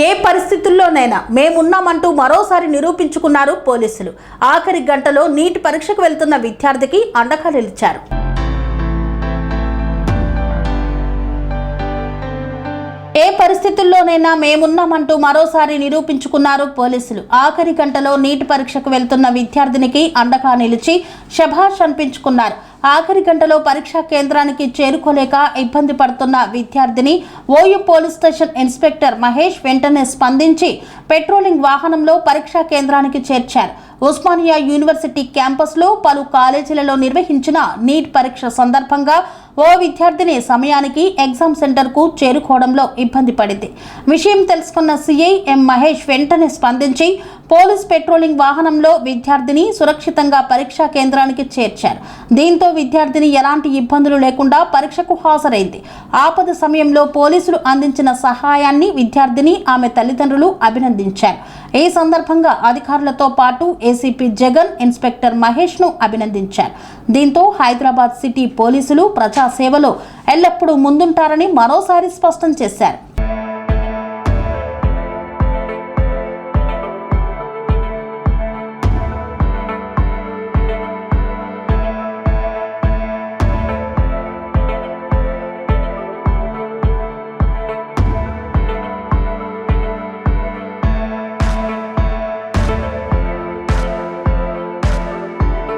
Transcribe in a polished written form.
ఏ పరిస్థితుల్లోనైనా మేమున్నామంటూ మరోసారి నిరూపించుకున్నారు పోలీసులు. ఆఖరి గంటలో నీట్ పరీక్షకు వెళ్తున్న విద్యార్థికి అండగా నిలిచారు. ఏ పరిస్థితుల్లోనైనా మేమున్నామంటూ మరోసారి నిరూపించుకున్నారు పోలీసులు. ఆఖరి గంటలో నీట్ పరీక్షకు వెళ్తున్న విద్యార్థినికి అండగా నిలిచి శభాష్ అనిపించుకున్నారు. ఆఖరి గంటలో పరీక్షా కేంద్రానికి చేరుకోలేక ఇబ్బంది పడుతున్న విద్యార్థిని OU police station inspector Mahesh వెంటనే స్పందించి పెట్రోలింగ్ వాహనంలో పరీక్షా కేంద్రానికి చేర్చారు. ఉస్మానియా యూనివర్సిటీ క్యాంపస్లో పలు కాలేజీలలో నిర్వహించిన నీట్ పరీక్ష సందర్భంగా ఓ విద్యార్థిని సమయానికి ఎగ్జామ్ సెంటర్కు చేరుకోవడంలో ఇబ్బంది పడింది. విషయం తెలుసుకున్న సిఐ ఎం మహేష్ వెంటనే స్పందించి పోలీస్ పెట్రోలింగ్ వాహనంలో విద్యార్థిని సురక్షితంగా పరీక్షా కేంద్రానికి చేర్చారు. దీంతో విద్యార్థిని ఎలాంటి ఇబ్బందులు లేకుండా పరీక్షకు హాజరైంది. ఆపద సమయంలో పోలీసులు అందించిన సహాయాన్ని విద్యార్థిని ఆమె తల్లిదండ్రులు అభినందించారు. ఈ సందర్భంగా అధికారులతో పాటు ఏసీపీ జగన్, ఇన్స్పెక్టర్ మహేష్ ను అభినందించారు. దీంతో హైదరాబాద్ సిటీ పోలీసులు ప్రజా సేవలో ఎల్లప్పుడూ ముందుంటారని మరోసారి స్పష్టం చేశారు.